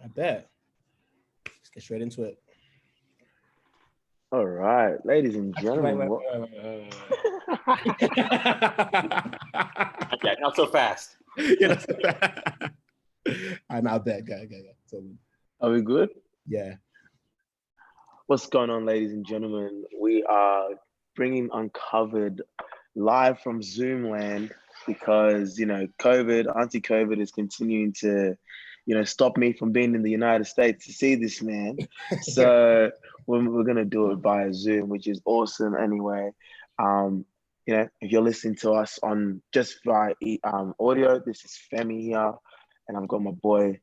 I bet. Let's get straight into it. All right, ladies and gentlemen. Wait. Yeah, not so fast. Yeah, I bet. Go. So, Are we good? yeah. What's going on, ladies and gentlemen? We are bringing Uncovered live from Zoom land because, anti-COVID is continuing to, stop me from being in the United States to see this man. So we're going to do it via Zoom, which is awesome anyway. If you're listening to us on just via audio, this is Femi here, and I've got my boy.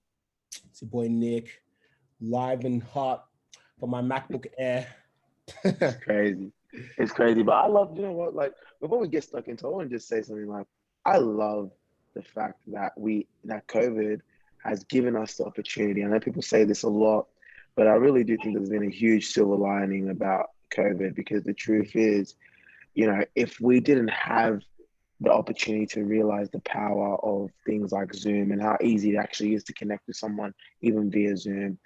It's your boy Nick, live and hot for my MacBook Air. It's crazy, but I love, like before we get stuck into it, I want to just say something like, I love the fact that COVID has given us the opportunity. I know people say this a lot, but I really do think there's been a huge silver lining about COVID, because the truth is, if we didn't have the opportunity to realize the power of things like Zoom and how easy it actually is to connect with someone, even via Zoom,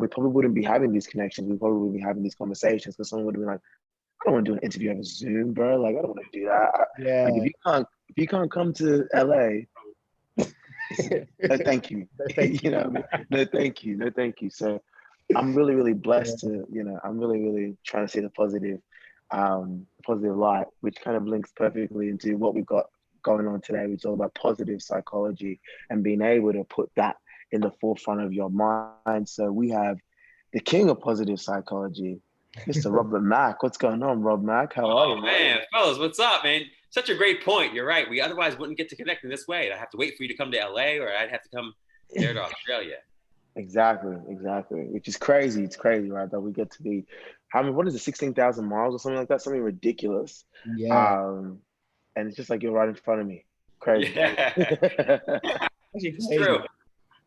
we probably wouldn't be having these connections. We probably wouldn't be having these conversations, because someone would have been like, I don't want to do an interview over Zoom, bro. Like, I don't want to do that. Yeah. Like, if you can't come to LA, no, thank you. No, thank you. So I'm really, really blessed to, I'm really, really trying to see the positive light, which kind of links perfectly into what we've got going on today, which is all about positive psychology and being able to put that in the forefront of your mind. So we have the king of positive psychology, Mr. Robert Mack. What's going on, Rob Mack? How are you? Man, fellas, what's up, man? Such a great point. You're right. We otherwise wouldn't get to connect in this way. I'd have to wait for you to come to LA, or I'd have to come there to Australia. Exactly. Which is crazy. It's crazy, right? That we get to be, what is it, 16,000 miles or something like that? Something ridiculous. Yeah. And it's just like you're right in front of me. Crazy. Yeah. It's true.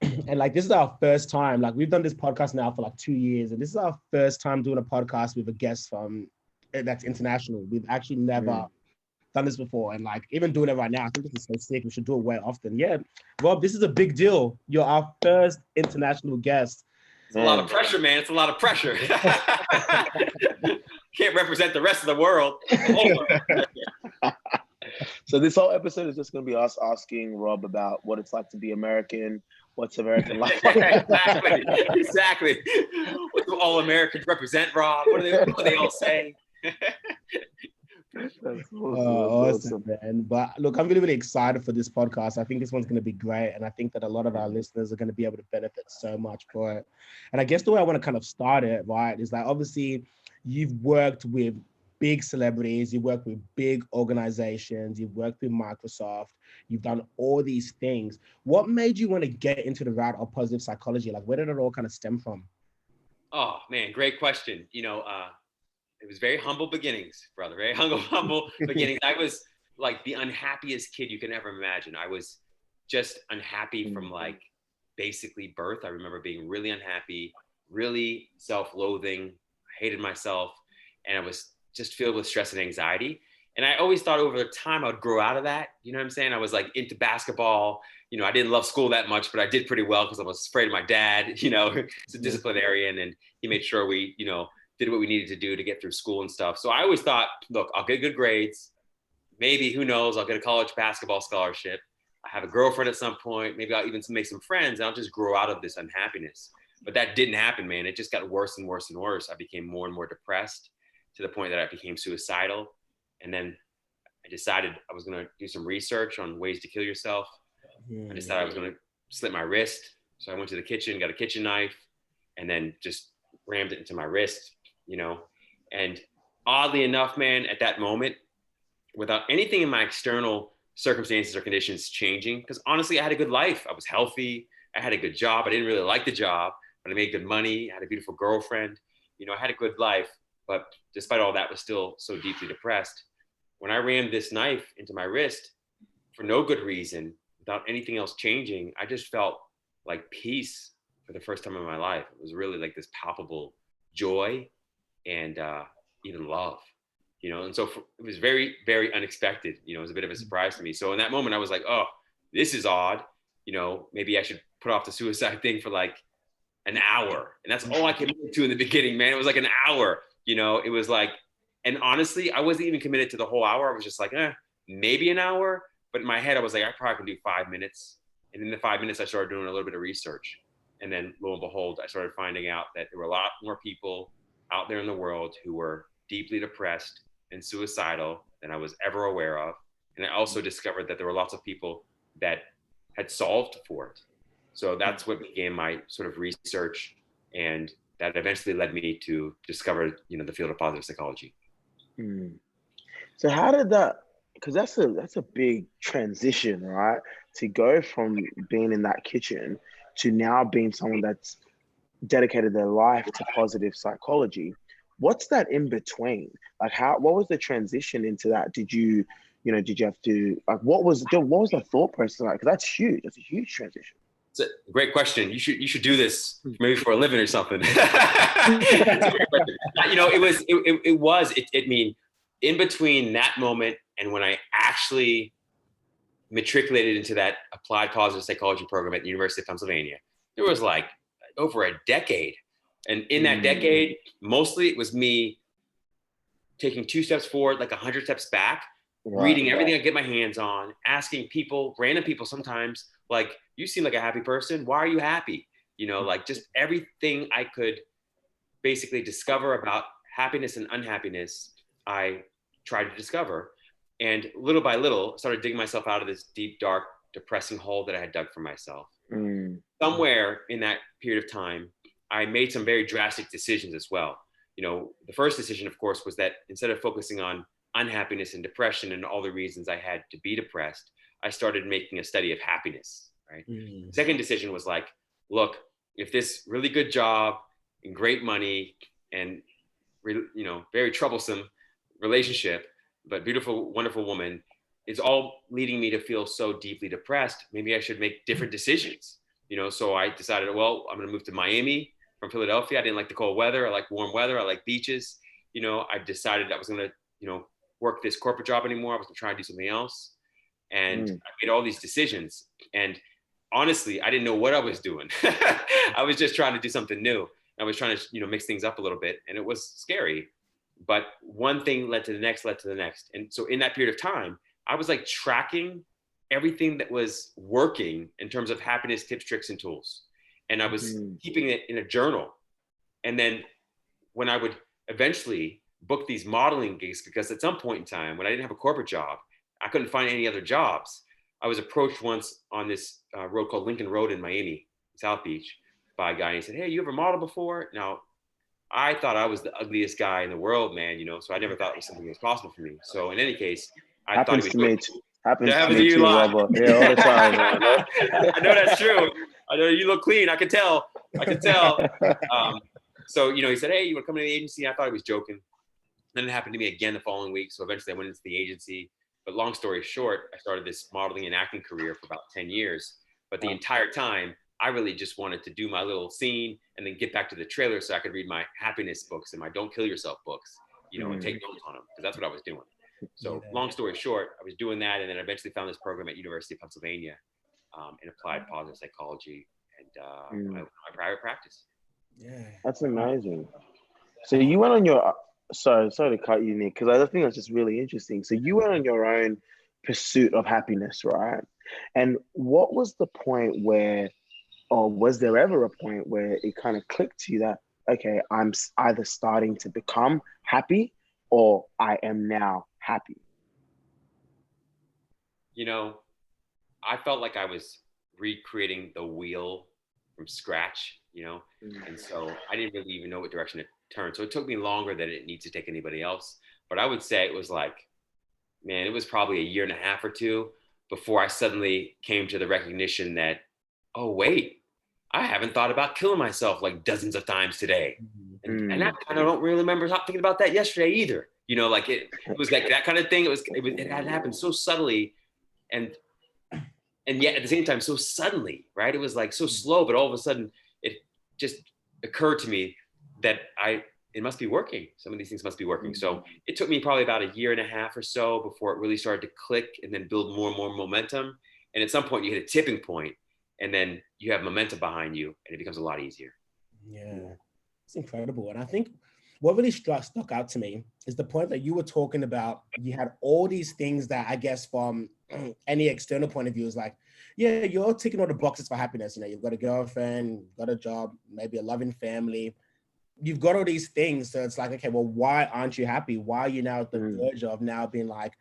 And like, this is our first time. Like, we've done this podcast now for like 2 years, and this is our first time doing a podcast with a guest that's international. We've actually never done this before, and like, even doing it right now, I think this is so sick. We should do it way often. Yeah, Rob, this is a big deal. You're our first international guest. It's a lot of pressure, man. It's a lot of pressure. Can't represent the rest of the world. So this whole episode is just going to be us asking Rob about what it's like to be American. What's American life like? Exactly. What do all Americans represent, Rob? What do they all say? That's awesome, man. But look, I'm really, really excited for this podcast. I think this one's going to be great. And I think that a lot of our listeners are going to be able to benefit so much for it. And I guess the way I want to kind of start it, right, is that obviously you've worked with big celebrities, you work with big organizations, you've worked with Microsoft, you've done all these things. What made you want to get into the route of positive psychology? Like, where did it all kind of stem from? Oh, man, great question. It was very humble beginnings, brother, very humble beginnings. I was like the unhappiest kid you can ever imagine. I was just unhappy from like basically birth. I remember being really unhappy, really self-loathing, hated myself, and I was just filled with stress and anxiety. And I always thought over time I would grow out of that. You know what I'm saying? I was like into basketball. I didn't love school that much, but I did pretty well because I was afraid of my dad. He's a disciplinarian, and he made sure we, did what we needed to do to get through school and stuff. So I always thought, look, I'll get good grades. Maybe, who knows, I'll get a college basketball scholarship. I have a girlfriend at some point. Maybe I'll even make some friends, and I'll just grow out of this unhappiness. But that didn't happen, man. It just got worse and worse and worse. I became more and more depressed to the point that I became suicidal. And then I decided I was going to do some research on ways to kill yourself. I decided I was going to slit my wrist. So I went to the kitchen, got a kitchen knife, and then just rammed it into my wrist, And oddly enough, man, at that moment, without anything in my external circumstances or conditions changing, because honestly, I had a good life. I was healthy. I had a good job. I didn't really like the job, but I made good money. I had a beautiful girlfriend. I had a good life. But despite all that, I was still so deeply depressed. When I rammed this knife into my wrist for no good reason, without anything else changing, I just felt like peace for the first time in my life. It was really like this palpable joy and even love, and so it was very, very unexpected. It was a bit of a surprise to me. So in that moment, I was like, oh, this is odd. Maybe I should put off the suicide thing for like an hour. And that's all I committed to in the beginning, man. It was like an hour, you know, it was like, and honestly, I wasn't even committed to the whole hour. I was just like, maybe an hour. But in my head, I was like, I probably can do 5 minutes. And in the 5 minutes, I started doing a little bit of research. And then lo and behold, I started finding out that there were a lot more people out there in the world who were deeply depressed and suicidal than I was ever aware of. And I also discovered that there were lots of people that had solved for it. So that's what began my sort of research, and that eventually led me to discover, you know, the field of positive psychology. So how did that, because that's a big transition, right? To go from being in that kitchen to now being someone that's dedicated their life to positive psychology. What's that in between? Like, what was the transition into that? Did you have to, like, what was the thought process like? Because that's huge. That's a huge transition. It's a great question. You should do this maybe for a living or something. It's a great question. You know, I mean, in between that moment and when I actually matriculated into that applied positive psychology program at the University of Pennsylvania, there was like over a decade. And in that decade, mostly it was me taking 2 steps forward, like 100 steps back, reading everything I get my hands on, asking people, random people sometimes, like, you seem like a happy person. Why are you happy? You know, like just everything I could basically discover about happiness and unhappiness, I tried to discover. And little by little, started digging myself out of this deep, dark, depressing hole that I had dug for myself. Somewhere in that period of time, I made some very drastic decisions as well. You know, the first decision, of course, was that instead of focusing on unhappiness and depression and all the reasons I had to be depressed, I started making a study of happiness, right? The second decision was like, look, if this really good job and great money and, you know, very troublesome relationship, but beautiful, wonderful woman, is all leading me to feel so deeply depressed, maybe I should make different decisions. You know, so I decided, well, I'm gonna move to Miami from Philadelphia. I didn't like the cold weather. I like warm weather. I like beaches. You know, I decided I was gonna, you know, work this corporate job anymore. I was gonna try and do something else. And I made all these decisions. And honestly, I didn't know what I was doing. I was just trying to do something new. I was trying to, you know, mix things up a little bit, and it was scary. But one thing led to the next, led to the next. And so in that period of time, I was like tracking everything that was working in terms of happiness tips, tricks, and tools. And I was keeping it in a journal. And then when I would eventually book these modeling gigs, because at some point in time, when I didn't have a corporate job, I couldn't find any other jobs. I was approached once on this road called Lincoln Road in Miami, South Beach, by a guy. And he said, hey, you ever modeled before? Now, I thought I was the ugliest guy in the world, man, you know, so I never thought it was something that was possible for me. So in any case, I thought he was Happens to me too, Robert. Yeah, all the time. I know that's true. I know you look clean. I can tell. So, you know, he said, hey, you want to come to the agency? I thought he was joking. Then it happened to me again the following week. So eventually I went into the agency. But long story short, I started this modeling and acting career for about 10 years. But the entire time, I really just wanted to do my little scene and then get back to the trailer so I could read my happiness books and my don't kill yourself books, you know, and take notes on them, because that's what I was doing. So long story short, I was doing that, and then I eventually found this program at University of Pennsylvania in applied positive psychology, and my private practice. Yeah, that's amazing. So you went on your, sorry to cut you, Nick, because I think that's just really interesting. So you went on your own pursuit of happiness, right? And what was the point where, or was there ever a point where it kind of clicked to you that, okay, I'm either starting to become happy or I am now happy? You know, I felt like I was recreating the wheel from scratch, you know, and so I didn't really even know what direction to turn. So it took me longer than it needs to take anybody else. But I would say it was like, man, it was probably a year and a half or two before I suddenly came to the recognition that, oh, wait, I haven't thought about killing myself like dozens of times today. And I kind of don't really remember thinking about that yesterday either. You know, like it was like that kind of thing. It had happened so subtly and yet at the same time, so suddenly, right? It was like so slow, but all of a sudden it just occurred to me that it must be working. Some of these things must be working. So it took me probably about a year and a half or so before it really started to click and then build more and more momentum. And at some point you hit a tipping point, and then you have momentum behind you and it becomes a lot easier. Yeah, it's incredible. And I think what really stuck out to me is the point that you were talking about. You had all these things that I guess from any external point of view is like, yeah, you're ticking all the boxes for happiness. You know, you've got a girlfriend, you've got a job, maybe a loving family. You've got all these things. So it's like, okay, well, why aren't you happy? Why are you now at the verge of now being like,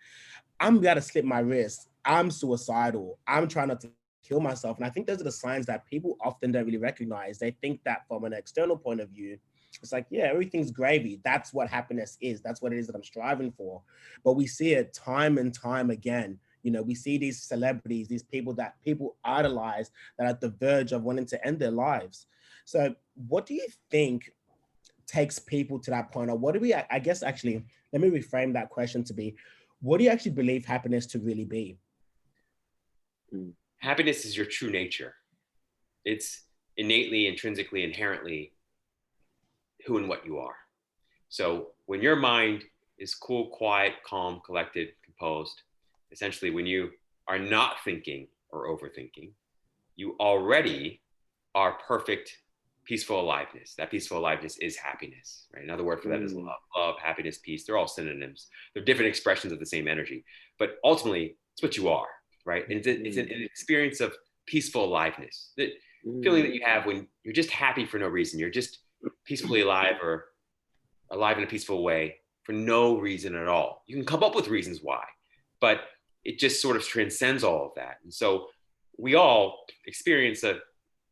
I'm gonna slip my wrist. I'm suicidal. I'm trying not to kill myself. And I think those are the signs that people often don't really recognize. They think that from an external point of view, it's like, yeah, everything's gravy. That's what happiness is. That's what it is that I'm striving for. But we see it time and time again. You know, we see these celebrities, these people that people idolize that are at the verge of wanting to end their lives. So what do you think takes people to that point? Or what do we, I guess, actually, let me reframe that question to be, what do you actually believe happiness to really be? Happiness is your true nature. It's innately, intrinsically, inherently who and what you are. So when your mind is cool, quiet, calm, collected, composed, essentially when you are not thinking or overthinking, you already are perfect, peaceful aliveness. That peaceful aliveness is happiness, right? Another word for that is love. Love, happiness, peace. They're all synonyms. They're different expressions of the same energy, but ultimately it's what you are, right? And it's an experience of peaceful aliveness. That feeling that you have when you're just happy for no reason. You're just peacefully alive or alive in a peaceful way for no reason at all. You can come up with reasons why, but it just sort of transcends all of that. And so we all experience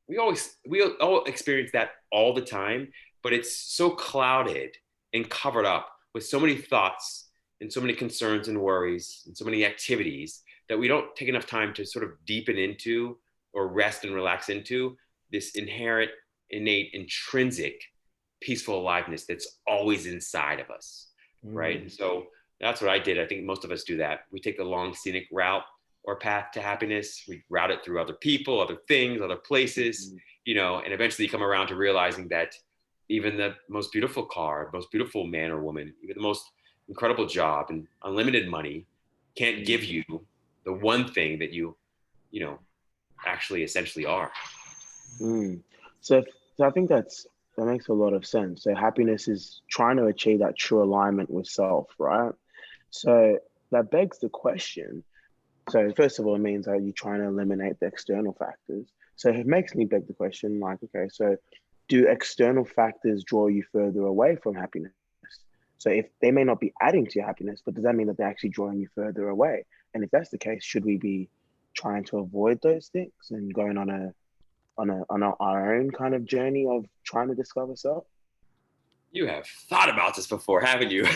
we all experience that all the time, but it's so clouded and covered up with so many thoughts and so many concerns and worries and so many activities that we don't take enough time to sort of deepen into or rest and relax into this inherent, innate, intrinsic, peaceful aliveness that's always inside of us, right? And so that's what I did. I think most of us do that. We take the long scenic route or path to happiness. We route it through other people, other things, other places, you know, and eventually you come around to realizing that even the most beautiful car, most beautiful man or woman, even the most incredible job and unlimited money can't give you the one thing that you know, actually essentially are. So I think that makes a lot of sense. So happiness is trying to achieve that true alignment with self, right? So that begs the question. So first of all, it means that you're trying to eliminate the external factors. So it makes me beg the question, like, okay, so do external factors draw you further away from happiness? So if they may not be adding to your happiness, but does that mean that they're actually drawing you further away? And if that's the case, should we be trying to avoid those things and going on our own kind of journey of trying to discover self? You have thought about this before, haven't you?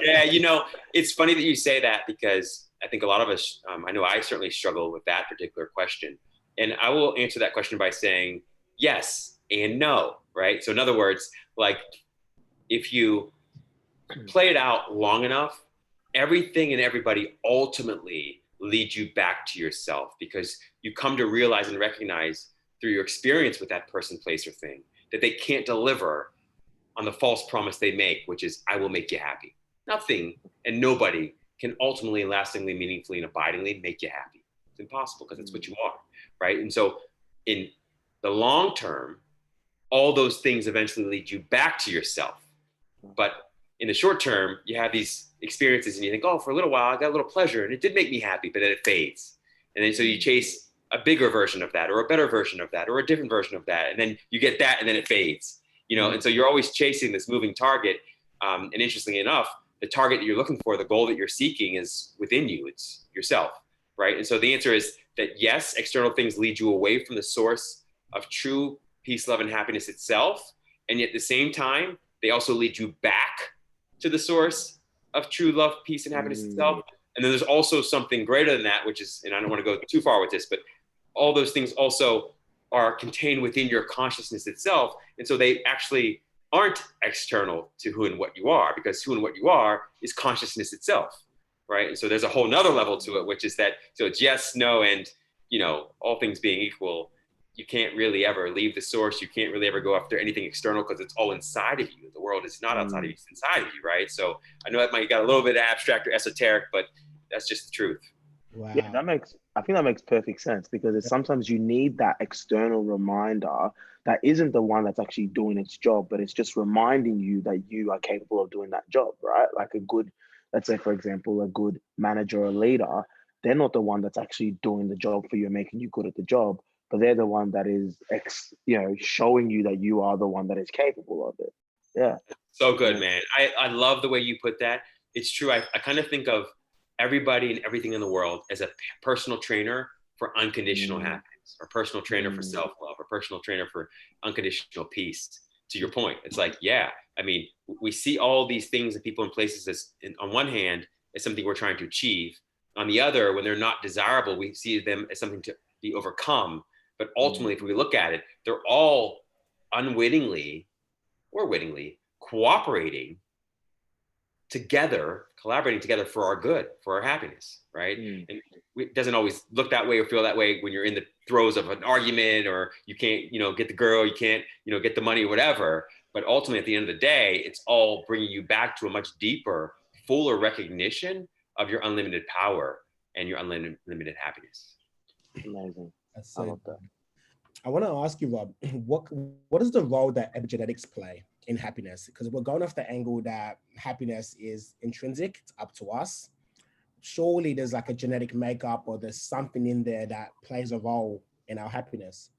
Yeah, you know, it's funny that you say that because I think a lot of us, I know I certainly struggle with that particular question. And I will answer that question by saying yes and no, right? So in other words, like if you play it out long enough, everything and everybody ultimately leads you back to yourself because you come to realize and recognize through your experience with that person, place, or thing that they can't deliver on the false promise they make, which is, I will make you happy. Nothing and nobody can ultimately, lastingly, meaningfully, and abidingly make you happy. It's impossible because it's what you are, right? And so in the long term, all those things eventually lead you back to yourself. But in the short term, you have these experiences and you think, oh, for a little while, I got a little pleasure and it did make me happy, but then it fades. And then so you chase a bigger version of that or a better version of that or a different version of that. And then you get that and then it fades, you know? And so you're always chasing this moving target. And interestingly enough, the target that you're looking for, the goal that you're seeking is within you, it's yourself, right? And so the answer is that yes, external things lead you away from the source of true peace, love, and happiness itself. And yet at the same time, they also lead you back to the source of true love, peace, and happiness itself. And then there's also something greater than that, which is, and I don't want to go too far with this, but all those things also are contained within your consciousness itself. And so they actually aren't external to who and what you are, because who and what you are is consciousness itself, right? And so there's a whole nother level to it, which is that, so it's yes, no, and, you know, all things being equal, you can't really ever leave the source. You can't really ever go after anything external because it's all inside of you. The world is not outside of you, it's inside of you, right? So I know that might got a little bit abstract or esoteric, but that's just the truth. Yeah, Wow. I think that makes perfect sense because it's sometimes you need that external reminder that isn't the one that's actually doing its job, but it's just reminding you that you are capable of doing that job, right? Like a good, let's say, for example, a good manager or leader, they're not the one that's actually doing the job for you and making you good at the job, but they're the one that is, showing you that you are the one that is capable of it. Yeah. So good, Yeah. man. I love the way you put that. It's true. I kind of think of everybody and everything in the world as a personal trainer for unconditional Mm, happiness, or personal trainer for mm, self-love, or personal trainer for unconditional peace. To your point, it's like, yeah, I mean, we see all these things and people in places as, on one hand, as something we're trying to achieve. On the other, when they're not desirable, we see them as something to be overcome. But mm, ultimately, if we look at it, they're all unwittingly or wittingly cooperating together, collaborating together for our good, for our happiness, right? mm. And it doesn't always look that way or feel that way when you're in the throes of an argument, or you can't, get the girl, you can't, get the money or whatever. But ultimately, at the end of the day, it's all bringing you back to a much deeper, fuller recognition of your unlimited power and your unlimited happiness. Amazing. That's I so love that. good. I want to ask you, Rob, what what is the role that epigenetics play in happiness? Because we're going off the angle that happiness is intrinsic, it's up to us. Surely there's like a genetic makeup, or there's something in there that plays a role in our happiness.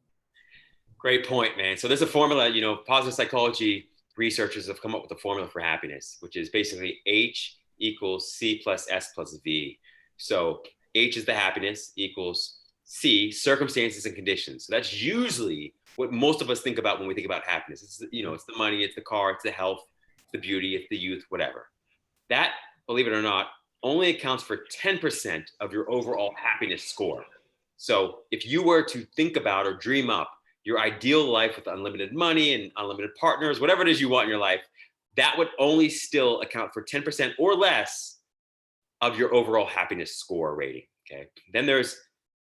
Great point, man. So there's a formula, positive psychology researchers have come up with a formula for happiness, which is basically H equals C plus S plus V. So H is the happiness, equals C, circumstances and conditions. So that's usually what most of us think about when we think about happiness. It's, it's the money, it's the car, it's the health, it's the beauty, it's the youth, whatever. That, believe it or not, only accounts for 10% of your overall happiness score. So if you were to think about or dream up your ideal life with unlimited money and unlimited partners, whatever it is you want in your life, that would only still account for 10% or less of your overall happiness score rating. Okay. Then there's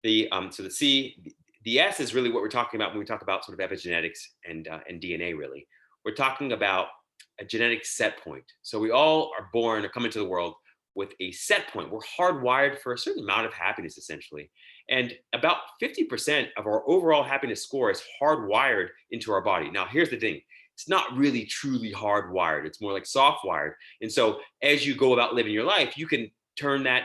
the C, the S is really what we're talking about when we talk about sort of epigenetics and DNA. Really, we're talking about a genetic set point. So we all are born or come into the world with a set point. We're hardwired for a certain amount of happiness, essentially. And about 50% of our overall happiness score is hardwired into our body. Now, here's the thing. It's not really truly hardwired. It's more like soft wired. And so as you go about living your life, you can turn that,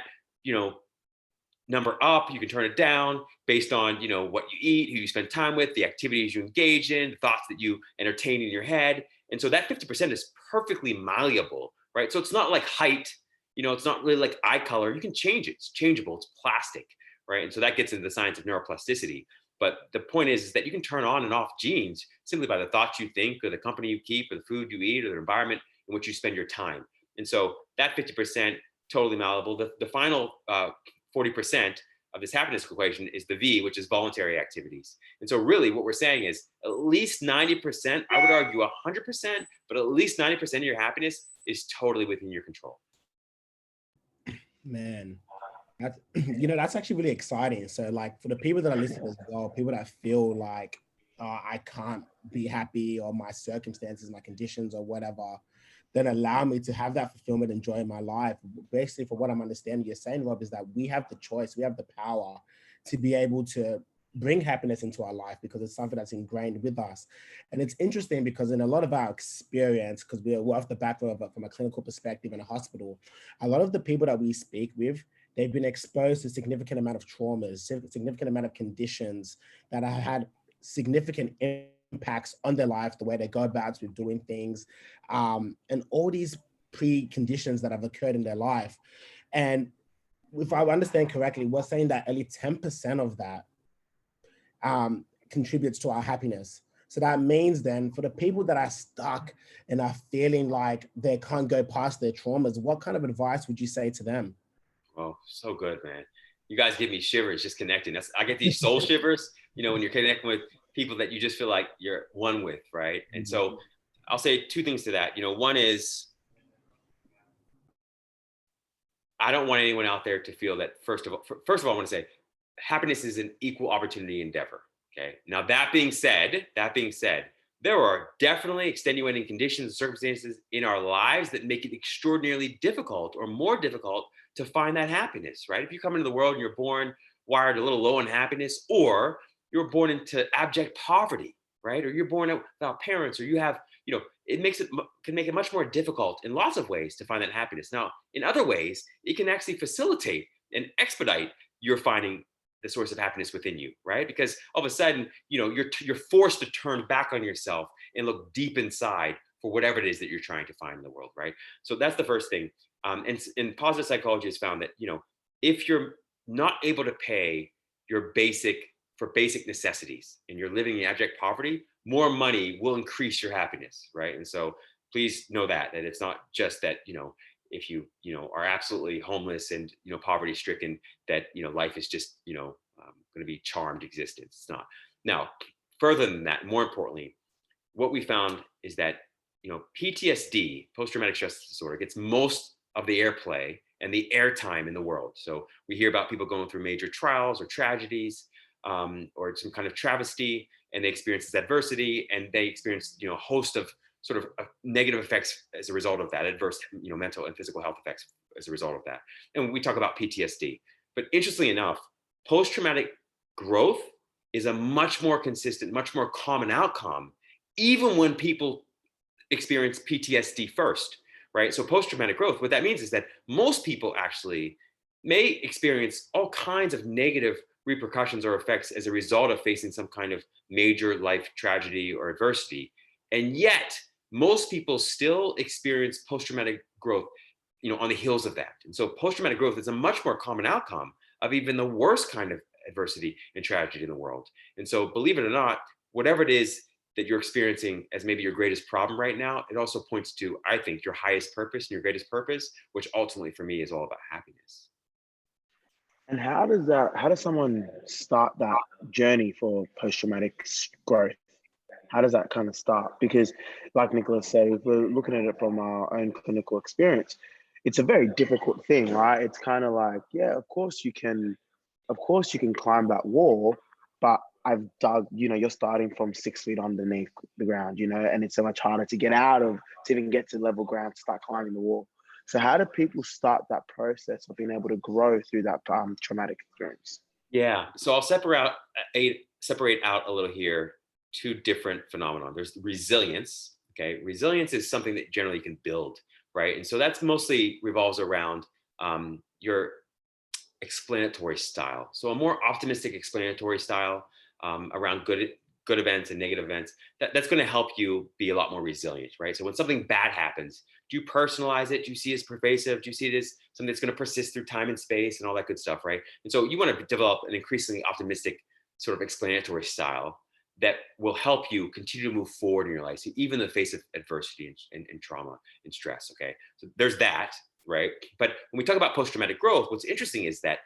number up, you can turn it down based on, what you eat, who you spend time with, the activities you engage in, the thoughts that you entertain in your head. And so that 50% is perfectly malleable, right? So it's not like height, it's not really like eye color. You can change it. It's changeable. It's plastic, right? And so that gets into the science of neuroplasticity. But the point is that you can turn on and off genes simply by the thoughts you think, or the company you keep, or the food you eat, or the environment in which you spend your time. And so that 50%, totally malleable. The final 40% of this happiness equation is the V, which is voluntary activities. And so really what we're saying is at least 90%, I would argue 100%, but at least 90% of your happiness is totally within your control. Man, that's that's actually really exciting. So like for the people that are listening as well, people that feel like I can't be happy, or my circumstances, my conditions or whatever, then allow me to have that fulfillment and joy in my life. Basically, for what I'm understanding you're saying, Rob, is that we have the choice, we have the power to be able to bring happiness into our life, because it's something that's ingrained with us. And it's interesting because in a lot of our experience, because we're off the back of it from a clinical perspective in a hospital, a lot of the people that we speak with, they've been exposed to significant amount of traumas, significant amount of conditions that have had significant impacts on their life, the way they go about with doing things, and all these preconditions that have occurred in their life. And if I understand correctly, we're saying that only 10% of that contributes to our happiness. So that means then for the people that are stuck and are feeling like they can't go past their traumas, what kind of advice would you say to them? Oh, so good, man. You guys give me shivers just connecting. I get these soul shivers, when you're connecting with people that you just feel like you're one with, right? And so I'll say two things to that. One is I don't want anyone out there to feel that, first of all, I want to say happiness is an equal opportunity endeavor. Okay. Now, that being said, there are definitely extenuating conditions and circumstances in our lives that make it extraordinarily difficult or more difficult to find that happiness, right? If you come into the world and you're born wired a little low in happiness, or you're born into abject poverty, right? Or you're born without parents, or you have, it can make it much more difficult in lots of ways to find that happiness. Now, in other ways, it can actually facilitate and expedite your finding the source of happiness within you, right? Because all of a sudden, you're forced to turn back on yourself and look deep inside for whatever it is that you're trying to find in the world, right? So that's the first thing. And positive psychology has found that, if you're not able to pay your basic necessities and you're living in abject poverty, more money will increase your happiness, right? And so please know that it's not just that, if you are absolutely homeless and poverty stricken, that life is just going to be charmed existence. It's not. Now, further than that, more importantly, what we found is that PTSD, post-traumatic stress disorder, gets most of the airplay and the airtime in the world. So we hear about people going through major trials or tragedies, or some kind of travesty, and they experience this adversity, and they experience a host of sort of negative effects as a result of that, adverse mental and physical health effects as a result of that. And we talk about PTSD. But interestingly enough, post-traumatic growth is a much more consistent, much more common outcome, even when people experience PTSD first, right? So post-traumatic growth, what that means is that most people actually may experience all kinds of negative repercussions or effects as a result of facing some kind of major life tragedy or adversity. And yet, most people still experience post-traumatic growth, on the heels of that. And so post-traumatic growth is a much more common outcome of even the worst kind of adversity and tragedy in the world. And so, believe it or not, whatever it is that you're experiencing as maybe your greatest problem right now, it also points to, I think, your highest purpose and your greatest purpose, which ultimately for me is all about happiness. And how does someone start that journey for post-traumatic growth? How does that kind of start? Because like Nicholas said, if we're looking at it from our own clinical experience, it's a very difficult thing, right? It's kind of like, yeah, of course you can climb that wall, but I've dug, you're starting from 6 feet underneath the ground, and it's so much harder to get out of, to even get to level ground, to start climbing the wall. So how do people start that process of being able to grow through that traumatic experience? Yeah, so I'll separate out a little here two different phenomena. There's resilience. Okay, resilience is something that generally you can build, right? And so that's mostly revolves around your explanatory style. So a more optimistic explanatory style around good events and negative events, that's going to help you be a lot more resilient, right? So when something bad happens, do you personalize it? Do you see it as pervasive? Do you see it as something that's going to persist through time and space and all that good stuff, right? And so you want to develop an increasingly optimistic sort of explanatory style that will help you continue to move forward in your life, so even in the face of adversity and trauma and stress, okay? So there's that, right? But when we talk about post-traumatic growth, what's interesting is that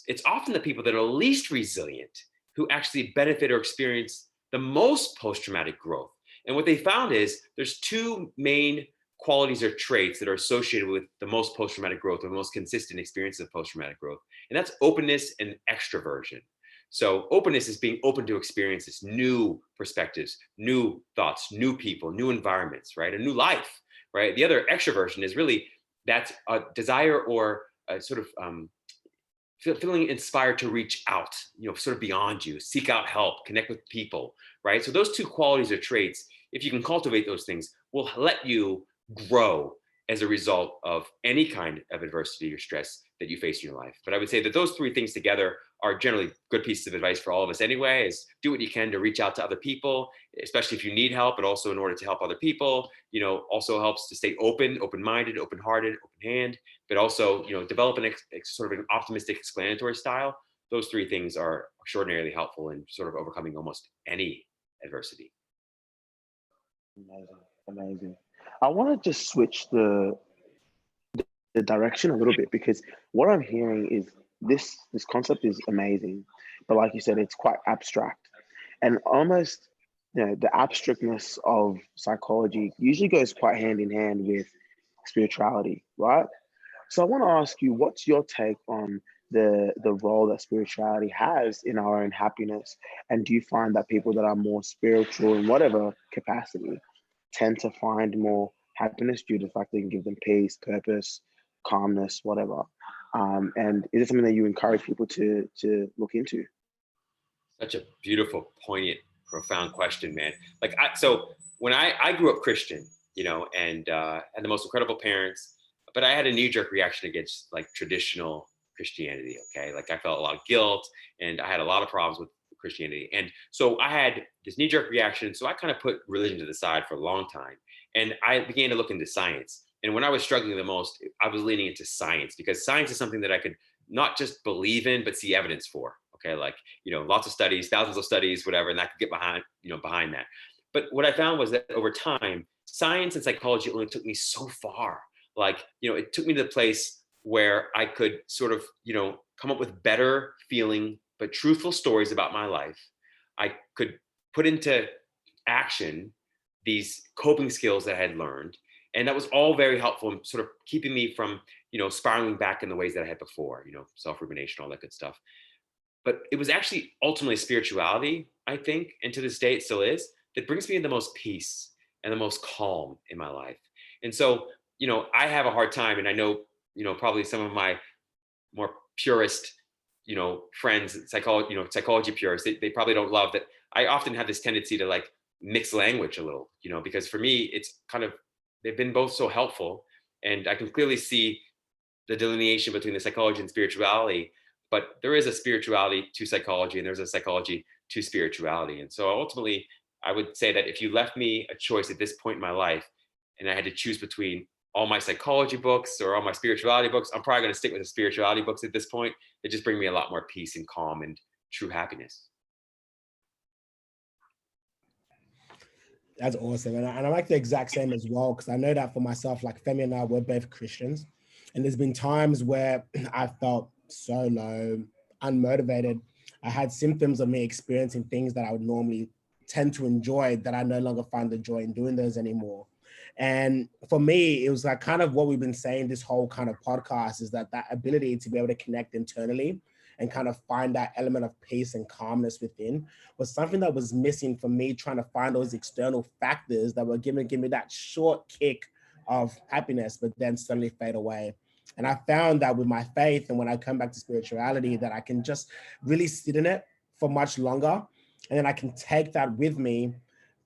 it's often the people that are least resilient who actually benefit or experience the most post-traumatic growth. And what they found is there's two main qualities or traits that are associated with the most post-traumatic growth or the most consistent experiences of post-traumatic growth. And that's openness and extroversion. So openness is being open to experiences, new perspectives, new thoughts, new people, new environments, right? A new life, right? The other, extroversion, is really that's a desire or a sort of feeling inspired to reach out, sort of beyond you, seek out help, connect with people, right? So those two qualities or traits, if you can cultivate those things, will let you grow as a result of any kind of adversity or stress that you face in your life. But I would say that those three things together are generally good pieces of advice for all of us anyway, is do what you can to reach out to other people, especially if you need help, but also in order to help other people, also helps to stay open-minded, open-hearted, open-hand, but also, develop sort of an optimistic explanatory style. Those three things are extraordinarily helpful in sort of overcoming almost any adversity. Amazing. I want to just switch the direction a little bit, because what I'm hearing is this concept is amazing, but like you said, it's quite abstract, and almost the abstractness of psychology usually goes quite hand in hand with spirituality, right? So I want to ask you, what's your take on the role that spirituality has in our own happiness? And do you find that people that are more spiritual in whatever capacity tend to find more happiness due to the fact they can give them peace, purpose, calmness, whatever? And is it something that you encourage people to look into? Such a beautiful, poignant, profound question, man. Like, so when I grew up Christian, and had the most incredible parents, but I had a knee-jerk reaction against like traditional Christianity. Okay, like I felt a lot of guilt, and I had a lot of problems with Christianity, and so I had this knee-jerk reaction. So I kind of put religion to the side for a long time, and I began to look into science. And when I was struggling the most, I was leaning into science, because science is something that I could not just believe in, but see evidence for. Okay, like lots of studies, thousands of studies, whatever, and I could get behind that. But what I found was that over time, science and psychology only took me so far. Like, it took me to the place where I could sort of, come up with better feeling, but truthful stories about my life. I could put into action these coping skills that I had learned. And that was all very helpful in sort of keeping me from, spiraling back in the ways that I had before, self-rumination, all that good stuff. But it was actually ultimately spirituality, I think, and to this day it still is, that brings me the most peace and the most calm in my life. And so, I have a hard time, and I know, probably some of my more purist, friends, psychology purists, they probably don't love that. I often have this tendency to like mix language a little, because for me, it's kind of, they've been both so helpful. And I can clearly see the delineation between the psychology and spirituality, but there is a spirituality to psychology and there's a psychology to spirituality. And so ultimately, I would say that if you left me a choice at this point in my life and I had to choose between all my psychology books or all my spirituality books, I'm probably going to stick with the spirituality books at this point. They just bring me a lot more peace and calm and true happiness. That's awesome. And I like the exact same as well, because I know that for myself, like Femi and I, we're both Christians. And there's been times where I felt so low, unmotivated. I had symptoms of me experiencing things that I would normally tend to enjoy, that I no longer find the joy in doing those anymore. And for me, it was like kind of what we've been saying this whole kind of podcast, is that ability to be able to connect internally and kind of find that element of peace and calmness within was something that was missing for me, trying to find those external factors that were give me that short kick of happiness, but then suddenly fade away. And I found that with my faith, and when I come back to spirituality, that I can just really sit in it for much longer. And then I can take that with me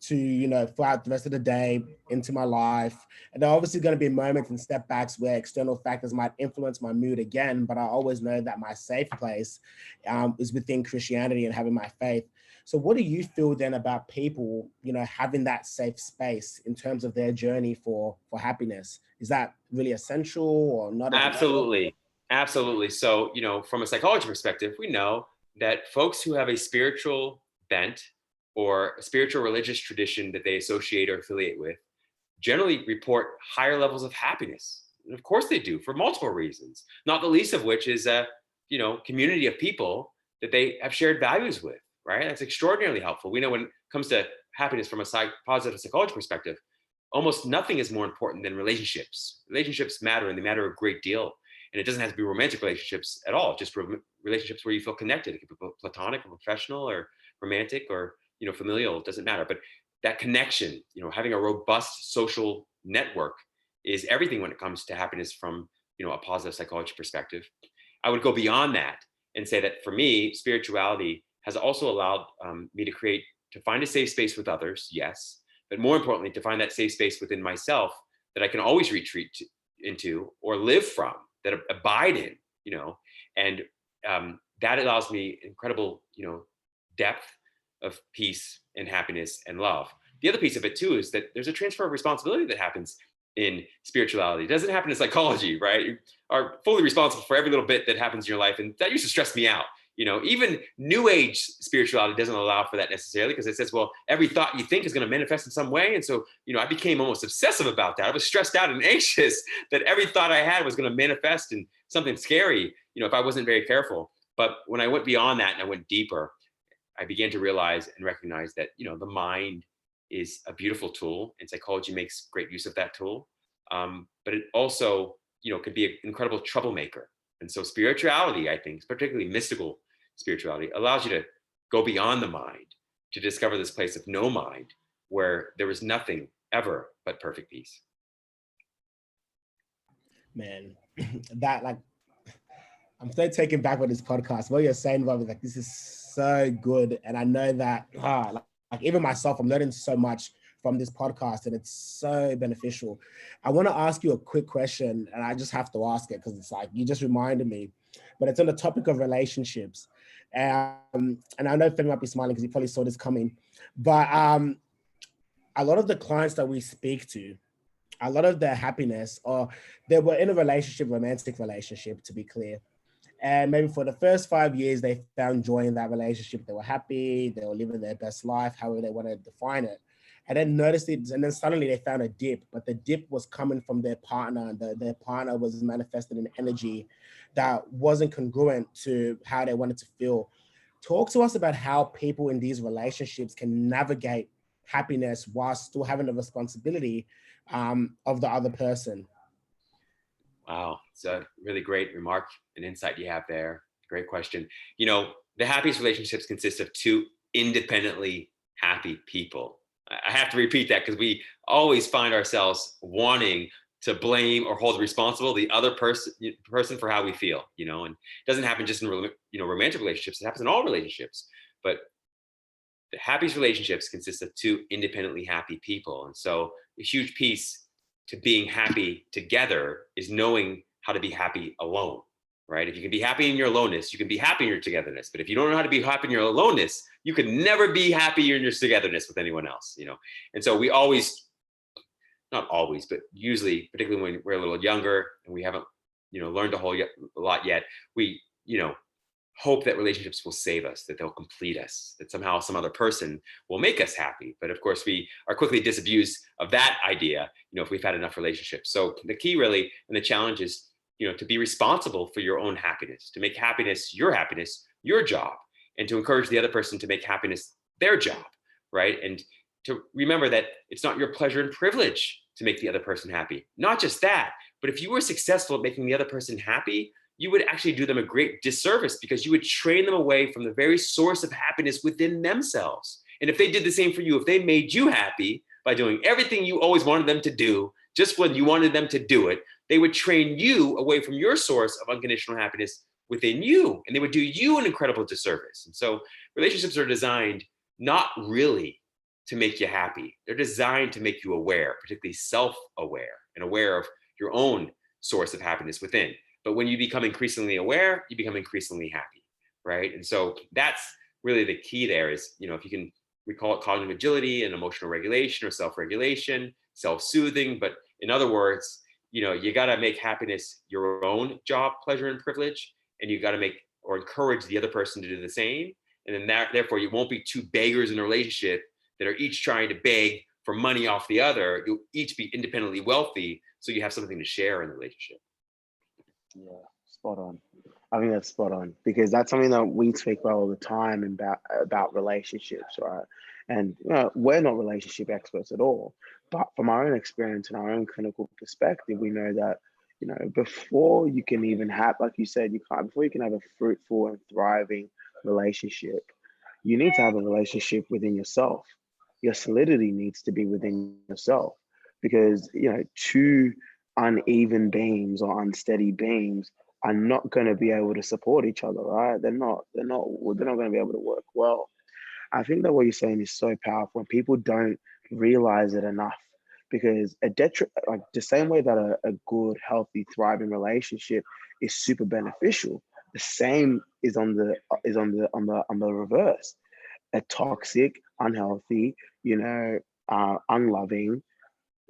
to, throughout the rest of the day, into my life. And there are obviously going to be moments and step backs where external factors might influence my mood again, but I always know that my safe place is within Christianity and having my faith. So what do you feel then about people, having that safe space in terms of their journey for happiness? Is that really essential or not? Absolutely. Absolutely. So, from a psychology perspective, we know that folks who have a spiritual bent or a spiritual religious tradition that they associate or affiliate with generally report higher levels of happiness. And of course they do, for multiple reasons, not the least of which is a community of people that they have shared values with, right? That's extraordinarily helpful. We know when it comes to happiness from a positive psychology perspective, almost nothing is more important than relationships. Relationships matter, and they matter a great deal. And it doesn't have to be romantic relationships at all, just relationships where you feel connected. It could be platonic or professional or romantic or familial, it doesn't matter. But that connection, having a robust social network is everything when it comes to happiness from, a positive psychology perspective. I would go beyond that and say that for me, spirituality has also allowed me to find a safe space with others, yes, but more importantly, to find that safe space within myself that I can always retreat into or live from, that abide in, and that allows me incredible, depth of peace and happiness and love. The other piece of it too is that there's a transfer of responsibility that happens in spirituality. It doesn't happen in psychology, right? You are fully responsible for every little bit that happens in your life. And that used to stress me out. Even new age spirituality doesn't allow for that necessarily, because it says, well, every thought you think is going to manifest in some way. And so, I became almost obsessive about that. I was stressed out and anxious that every thought I had was going to manifest in something scary, if I wasn't very careful. But when I went beyond that and I went deeper, I began to realize and recognize that, the mind is a beautiful tool, and psychology makes great use of that tool. But it also, could be an incredible troublemaker And so spirituality, I think, particularly mystical spirituality, allows you to go beyond the mind, to discover this place of no mind, where there is nothing ever but perfect peace. Man, that, like, I'm so taken back with this podcast. What you're saying, Rob, is like, this is so good. And I know that, like even myself, I'm learning so much from this podcast, and it's so beneficial. I want to ask you a quick question, and I just have to ask it because it's like, you just reminded me, but it's on the topic of relationships. And I know Femi might be smiling because he probably saw this coming, but a lot of the clients that we speak to, a lot of their happiness, or they were in a relationship, romantic relationship, to be clear. And maybe for the first 5 years, they found joy in that relationship. They were happy, they were living their best life, however they want to define it. And then noticed it, and then suddenly they found a dip, but the dip was coming from their partner, and their partner was manifested in energy that wasn't congruent to how they wanted to feel. Talk to us about how people in these relationships can navigate happiness while still having the responsibility of the other person. Wow, it's a really great remark and insight you have there. Great question. You know, the happiest relationships consist of two independently happy people. I have to repeat that because we always find ourselves wanting to blame or hold responsible the other person for how we feel, you know, and it doesn't happen just in, romantic relationships. It happens in all relationships, but the happiest relationships consist of two independently happy people. And so a huge piece to being happy together is knowing how to be happy alone, right? If you can be happy in your aloneness, you can be happy in your togetherness. But if you don't know how to be happy in your aloneness, you could never be happy in your togetherness with anyone else, you know? And so we always, not always, but usually, particularly when we're a little younger and we haven't, learned a lot yet, we, hope that relationships will save us, that they'll complete us, that somehow some other person will make us happy. But of course, we are quickly disabused of that idea, if we've had enough relationships. So the key really, and the challenge is, to be responsible for your own happiness, to make happiness, your job, and to encourage the other person to make happiness their job, right? And to remember that it's not your pleasure and privilege to make the other person happy. Not just that, but if you were successful at making the other person happy, you would actually do them a great disservice because you would train them away from the very source of happiness within themselves. And if they did the same for you, if they made you happy by doing everything you always wanted them to do, just when you wanted them to do it, they would train you away from your source of unconditional happiness within you. And they would do you an incredible disservice. And so relationships are designed not really to make you happy. They're designed to make you aware, particularly self-aware and aware of your own source of happiness within. But when you become increasingly aware, you become increasingly happy, right? And so that's really the key there is, if you can, we call it cognitive agility and emotional regulation or self-regulation, self-soothing. But in other words, you got to make happiness your own job, pleasure, and privilege. And you got to make or encourage the other person to do the same. And then therefore, you won't be two beggars in a relationship that are each trying to beg for money off the other. You'll each be independently wealthy, so you have something to share in the relationship. Yeah, spot on. I think that's spot on because that's something that we speak about all the time about relationships, right? And we're not relationship experts at all, but from our own experience and our own clinical perspective, we know that before you can even have, like you said, before you can have a fruitful and thriving relationship, you need to have a relationship within yourself. Your solidity needs to be within yourself because two uneven beams or unsteady beams are not going to be able to support each other, right? They're not going to be able to work well. I think that what you're saying is so powerful when people don't realize it enough because like the same way that a good, healthy, thriving relationship is super beneficial, the same is on the reverse. A toxic, unhealthy, unloving,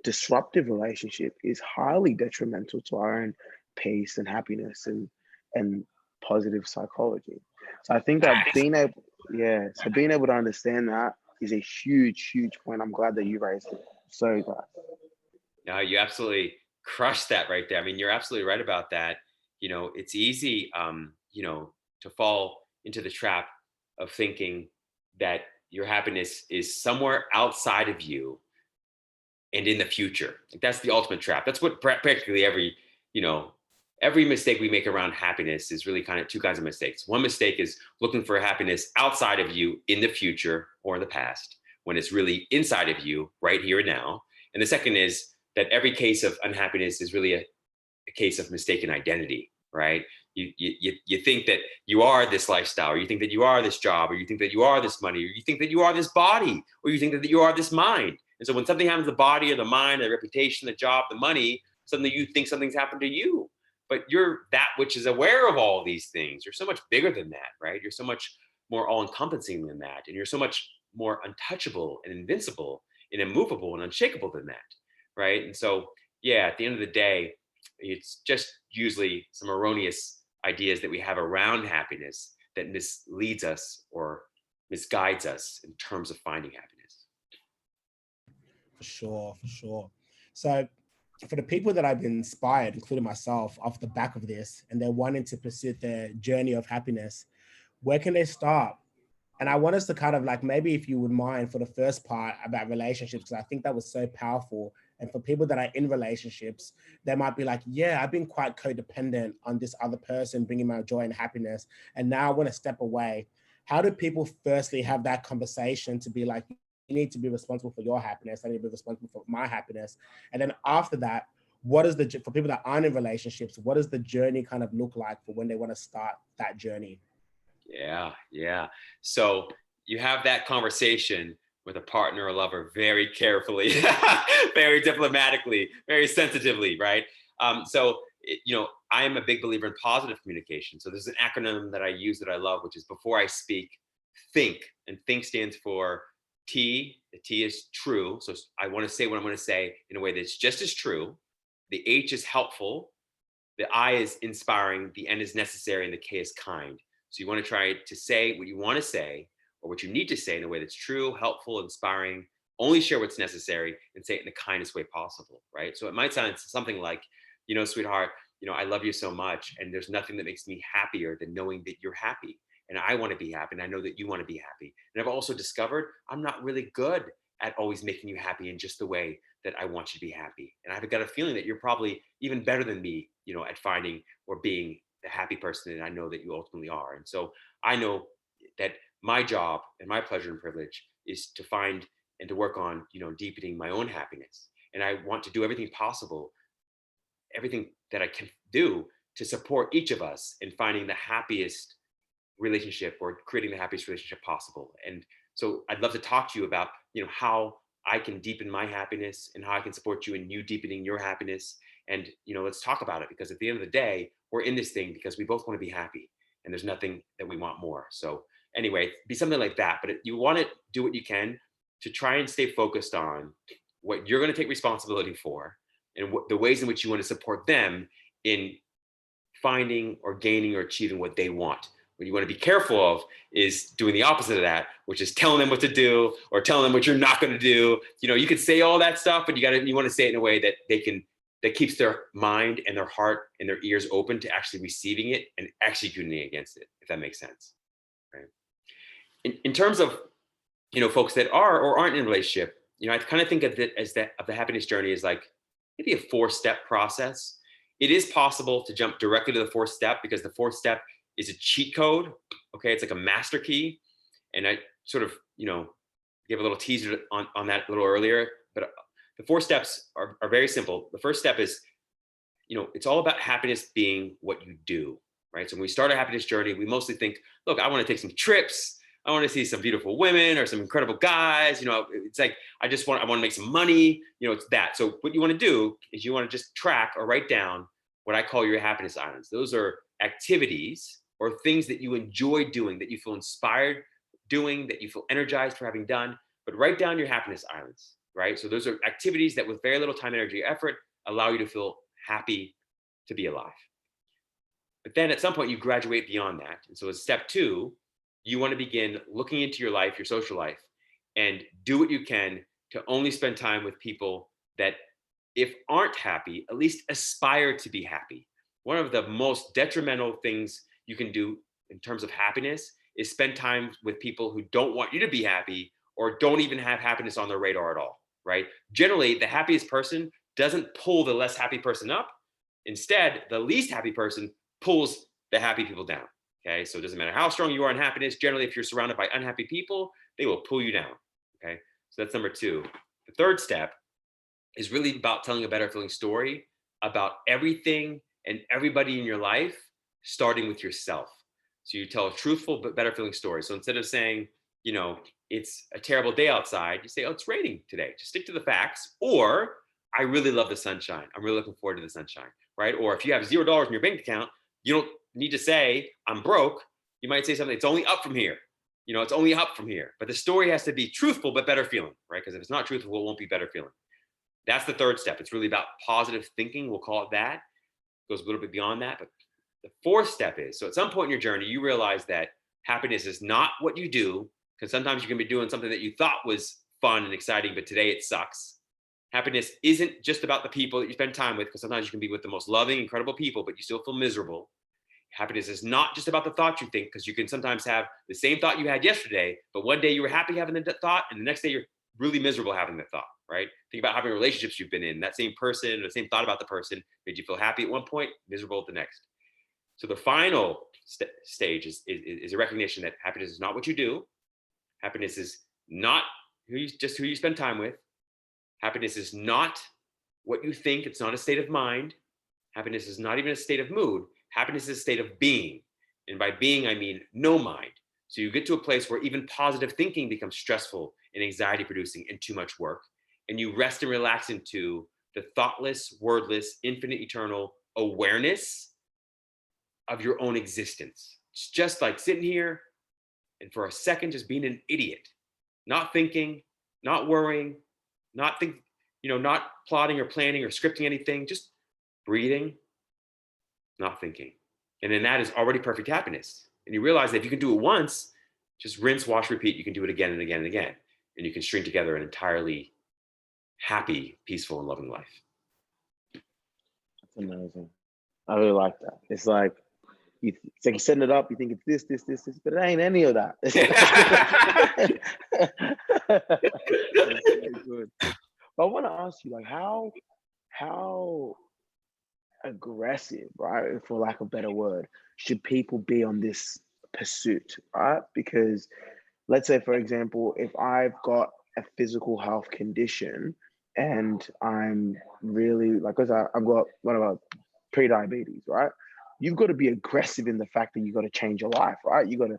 disruptive relationship is highly detrimental to our own peace and happiness and positive psychology. So I think that being able to understand that is a huge point. I'm glad that you raised it. So glad. No, you absolutely crushed that right there. I mean, you're absolutely right about that. It's easy, to fall into the trap of thinking that your happiness is somewhere outside of you and in the future. That's the ultimate trap. That's what practically every every mistake we make around happiness is really kind of two kinds of mistakes. One mistake is looking for happiness outside of you in the future or in the past, when it's really inside of you right here and now. And the second is that every case of unhappiness is really a case of mistaken identity, right? You think that you are this lifestyle, or you think that you are this job, or you think that you are this money, or you think that you are this body, or you think that you are this mind. And so when something happens to the body or the mind, the reputation, the job, the money, suddenly you think something's happened to you. But you're that which is aware of all these things. You're so much bigger than that, right? You're so much more all-encompassing than that. And you're so much more untouchable and invincible and immovable and unshakable than that, right? And so, yeah, at the end of the day, it's just usually some erroneous ideas that we have around happiness that misleads us or misguides us in terms of finding happiness. For sure, for sure. So for the people that I've inspired, including myself, off the back of this, and they're wanting to pursue their journey of happiness, where can they start? And I want us to kind of like, maybe if you would mind for the first part about relationships, because I think that was so powerful. And for people that are in relationships, they might be like, yeah, I've been quite codependent on this other person bringing my joy and happiness. And now I want to step away. How do people firstly have that conversation to be like, you need to be responsible for your happiness, I need to be responsible for my happiness? And then after that, what is for people that aren't in relationships, what does the journey kind of look like for when they want to start that journey? Yeah. So you have that conversation with a partner or lover very carefully, very diplomatically, very sensitively, right? I am a big believer in positive communication. So there's an acronym that I use that I love, which is before I speak, think. And think stands for T. The T is true. So I want to say what I'm going to say in a way that's just as true. The H is helpful. The I is inspiring. The N is necessary. And the K is kind. So you want to try to say what you want to say or what you need to say in a way that's true, helpful, inspiring. Only share what's necessary and say it in the kindest way possible, right? So it might sound something like, sweetheart, I love you so much, and there's nothing that makes me happier than knowing that you're happy. And I want to be happy, and I know that you want to be happy. And I've also discovered I'm not really good at always making you happy in just the way that I want you to be happy. And I've got a feeling that you're probably even better than me, at finding or being the happy person that I know that you ultimately are. And so I know that my job and my pleasure and privilege is to find and to work on, deepening my own happiness. And I want to do everything possible, everything that I can do to support each of us in finding the happiest relationship or creating the happiest relationship possible. And so I'd love to talk to you about, how I can deepen my happiness and how I can support you in you deepening your happiness. And, let's talk about it, because at the end of the day, we're in this thing because we both want to be happy and there's nothing that we want more. So anyway, be something like that. But you want to do what you can to try and stay focused on what you're going to take responsibility for and the ways in which you want to support them in finding or gaining or achieving what they want. What you want to be careful of is doing the opposite of that, which is telling them what to do or telling them what you're not going to do. You can say all that stuff, but you want to say it in a way that that keeps their mind and their heart and their ears open to actually receiving it and executing against it, if that makes sense. Right. In terms of, folks that are or aren't in a relationship, I kind of think of it as of the happiness journey as like maybe a 4-step process. It is possible to jump directly to the 4th step because the 4th step is a cheat code. Okay. It's like a master key. And I sort of, gave a little teaser on that a little earlier, but the 4 steps are very simple. The first step is, it's all about happiness being what you do, right? So when we start a happiness journey, we mostly think, look, I want to take some trips. I want to see some beautiful women or some incredible guys. It's like, I want to make some money. It's that. So what you want to do is you want to just track or write down what I call your happiness islands. Those are activities or things that you enjoy doing, that you feel inspired doing, that you feel energized for having done, but write down your happiness islands, right? So those are activities that with very little time, energy, effort, allow you to feel happy to be alive. But then at some point you graduate beyond that. And so as step 2, you want to begin looking into your life, your social life, and do what you can to only spend time with people that, if aren't happy, at least aspire to be happy. One of the most detrimental things you can do in terms of happiness is spend time with people who don't want you to be happy or don't even have happiness on their radar at all, right? Generally, the happiest person doesn't pull the less happy person up. Instead, the least happy person pulls the happy people down. Okay, so it doesn't matter how strong you are in happiness. Generally, if you're surrounded by unhappy people, they will pull you down. Okay, so that's number two. The third step is really about telling a better feeling story about everything and everybody in your life, starting with yourself. So you tell a truthful but better feeling story. So instead of saying, it's a terrible day outside, you say, oh, it's raining today. Just stick to the facts. Or I really love the sunshine. I'm really looking forward to the sunshine, right? Or if you have $0 in your bank account, you don't need to say, I'm broke. You might say something, it's only up from here. It's only up from here. But the story has to be truthful, but better feeling, right? Because if it's not truthful, it won't be better feeling. That's the third step. It's really about positive thinking. We'll call it that. It goes a little bit beyond that. But the fourth step is, so at some point in your journey, you realize that happiness is not what you do, because sometimes you can be doing something that you thought was fun and exciting, but today it sucks. Happiness isn't just about the people that you spend time with, because sometimes you can be with the most loving, incredible people, but you still feel miserable. Happiness is not just about the thoughts you think, because you can sometimes have the same thought you had yesterday, but one day you were happy having the thought, and the next day you're really miserable having the thought, right? Think about having relationships you've been in. That same person, or the same thought about the person made you feel happy at one point, miserable at the next. So the final stage is a recognition that happiness is not what you do. Happiness is not who you spend time with. Happiness is not what you think. It's not a state of mind. Happiness is not even a state of mood. Happiness is a state of being. And by being, I mean no mind. So you get to a place where even positive thinking becomes stressful and anxiety producing and too much work. And you rest and relax into the thoughtless, wordless, infinite, eternal awareness of your own existence. It's just like sitting here and for a second just being an idiot, not thinking, not worrying, not plotting or planning or scripting anything, just breathing, not thinking. And then that is already perfect happiness. And you realize that if you can do it once, just rinse, wash, repeat, you can do it again and again and again. And you can string together an entirely happy, peaceful, and loving life. That's amazing. I really like that. It's like you're setting it up, you think it's this, but it ain't any of that. It's very good. But I want to ask you, like, how aggressive, right, for lack of a better word, should people be on this pursuit, right? Because let's say, for example, if I've got a physical health condition and I'm really like, because I've got one of our pre-diabetes, right? You've got to be aggressive in the fact that you've got to change your life, right? You got to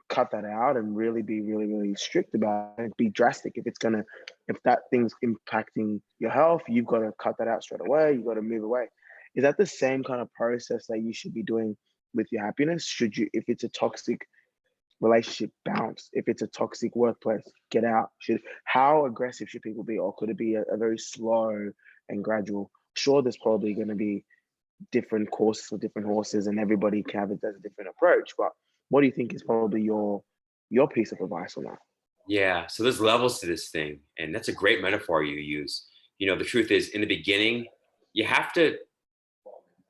cut that out and really be really strict about it, be drastic. If that thing's impacting your health, you've got to cut that out straight away. You've got to move away. Is that the same kind of process that you should be doing with your happiness? If it's a toxic relationship, bounce. If it's a toxic workplace, get out. How aggressive should people be? Or could it be a very slow and gradual? Sure, there's probably going to be different courses for different horses and everybody has a different approach. But what do you think is probably your piece of advice on that? Yeah, so there's levels to this thing. And that's a great metaphor you use. The truth is, in the beginning, you have to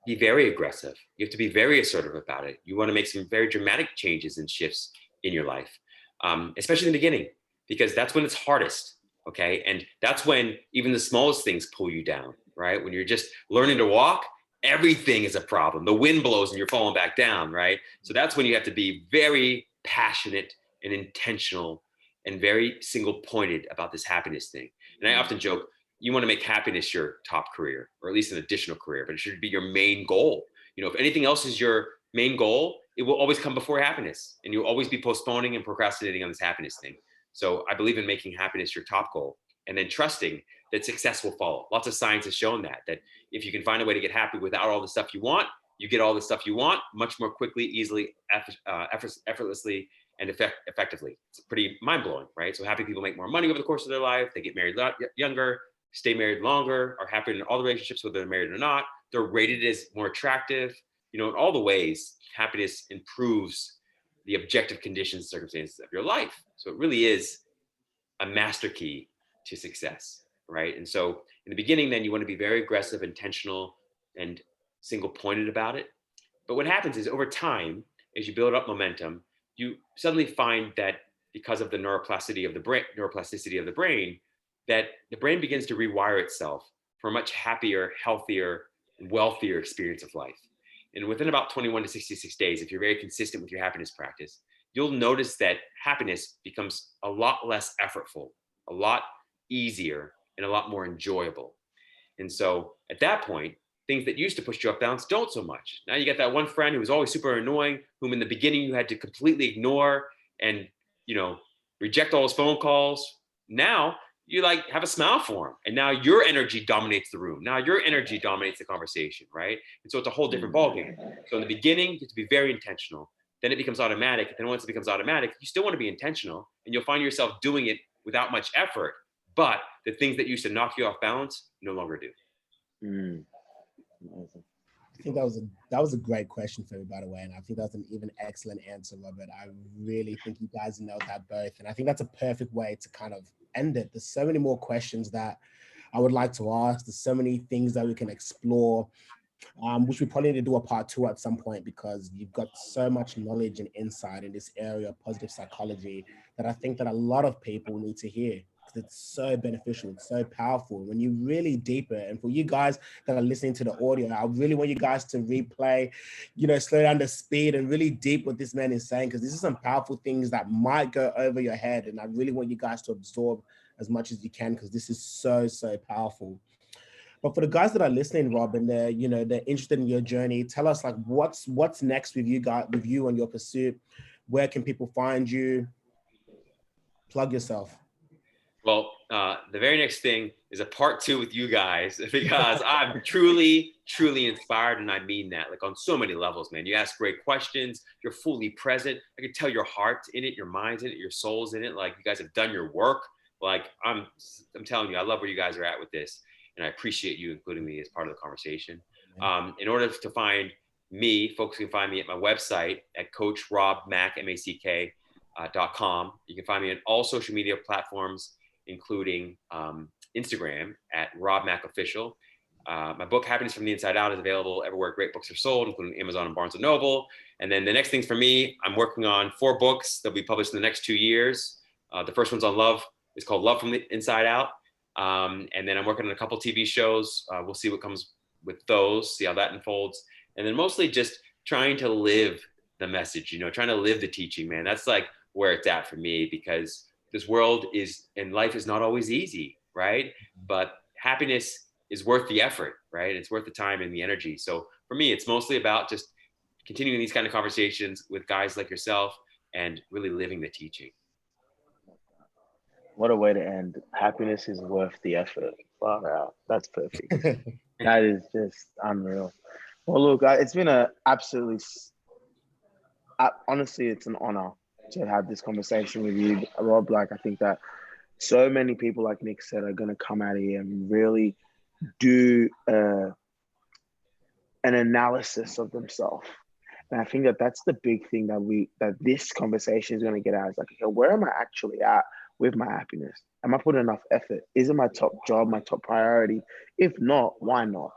be very aggressive. You have to be very assertive about it. You want to make some very dramatic changes and shifts in your life, especially in the beginning, because that's when it's hardest, okay? And that's when even the smallest things pull you down, right? When you're just learning to walk, everything is a problem. The wind blows and you're falling back down, right? So that's when you have to be very passionate and intentional and very single-pointed about this happiness thing. And I often joke, you want to make happiness your top career, or at least an additional career, but it should be your main goal. If anything else is your main goal, it will always come before happiness, and you'll always be postponing and procrastinating on this happiness thing. So I believe in making happiness your top goal, and then trusting that success will follow. Lots of science has shown that if you can find a way to get happy without all the stuff you want, you get all the stuff you want much more quickly, easily, effortlessly, and effectively. It's pretty mind-blowing, right? So happy people make more money over the course of their life. They get married younger, stay married longer, are happier in all the relationships, whether they're married or not. They're rated as more attractive. In all the ways, happiness improves the objective conditions and circumstances of your life. So it really is a master key to success, right? And so in the beginning, then you want to be very aggressive, intentional, and single-pointed about it. But what happens is over time, as you build up momentum, you suddenly find that because of the neuroplasticity of the brain, that the brain begins to rewire itself for a much happier, healthier, wealthier experience of life. And within about 21 to 66 days, if you're very consistent with your happiness practice, you'll notice that happiness becomes a lot less effortful, a lot easier, and a lot more enjoyable. And so at that point, things that used to push you off balance don't so much. Now you got that one friend who was always super annoying, whom in the beginning you had to completely ignore and, you know, reject all his phone calls. Now you like have a smile for him. And now your energy dominates the room. Now your energy dominates the conversation, right? And so it's a whole different ballgame. So in the beginning, you have to be very intentional. Then it becomes automatic. Then once it becomes automatic, you still want to be intentional, and you'll find yourself doing it without much effort. But the things that used to knock you off balance no longer do. I think that was a great question for me, by the way, and I think that's an even excellent answer, Robert. I really think you guys nailed that both, and I think that's a perfect way to kind of end it. There's so many more questions that I would like to ask. There's so many things that we can explore, which we probably need to do a part 2 at some point, because you've got so much knowledge and insight in this area of positive psychology that I think that a lot of people need to hear. It's so beneficial. It's so powerful when you really deep it. And for you guys that are listening to the audio, I really want you guys to replay, slow down the speed and really deep what this man is saying, because this is some powerful things that might go over your head. And I really want you guys to absorb as much as you can, because this is so, so powerful. But for the guys that are listening, Rob, and they're interested in your journey, tell us like what's next with you guys, with you and your pursuit. Where can people find you? Plug yourself. Well, the very next thing is a part 2 with you guys, because I'm truly, truly inspired. And I mean that, like, on so many levels, man. You ask great questions. You're fully present. I can tell your heart's in it, your mind's in it, your soul's in it. Like, you guys have done your work. Like, I'm telling you, I love where you guys are at with this. And I appreciate you including me as part of the conversation. In order to find me, folks can find me at my website at Coach Rob Mack, MACK.com. You can find me on all social media platforms, including Instagram at Rob Mack Official. My book, Happiness from the Inside Out, is available everywhere great books are sold, including Amazon and Barnes & Noble. And then the next things for me, I'm working on 4 books that'll be published in the next 2 years. The first one's on love. It's called Love from the Inside Out. And then I'm working on a couple TV shows. We'll see what comes with those, see how that unfolds. And then mostly just trying to live the message, trying to live the teaching, man. That's like where it's at for me, because this world is, and life is not always easy, right? But happiness is worth the effort, right? It's worth the time and the energy. So for me, it's mostly about just continuing these kind of conversations with guys like yourself and really living the teaching. What a way to end. Happiness is worth the effort. Far out. That's perfect. That is just unreal. Well, look, it's been honestly, it's an honor to have this conversation with you, Rob. Like, I think that so many people, like Nick said, are going to come out of here and really do an analysis of themselves. And I think that that's the big thing that this conversation is going to get at. Is like, okay, where am I actually at with my happiness? Am I putting enough effort? Is it my top job, my top priority? If not, why not?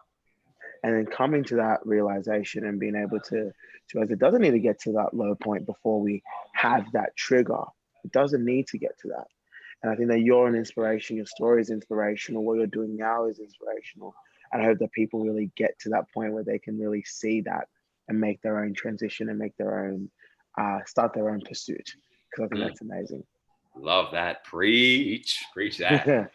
And then coming to that realization and being able to realize it doesn't need to get to that low point before we have that trigger. It doesn't need to get to that. And I think that you're an inspiration. Your story is inspirational. What you're doing now is inspirational. And I hope that people really get to that point where they can really see that and make their own transition and make their own, start their own pursuit. Because I think that's amazing. Love that. Preach that.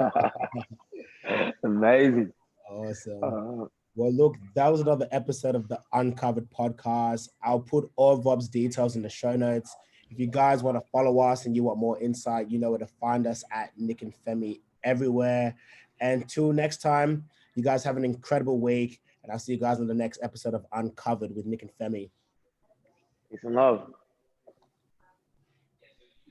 Amazing. Awesome. Well, look, that was another episode of the Uncovered podcast. I'll put all of Rob's details in the show notes. If you guys want to follow us and you want more insight, you know where to find us at Nick and Femi everywhere. And till next time, you guys have an incredible week. And I'll see you guys on the next episode of Uncovered with Nick and Femi. Peace and love.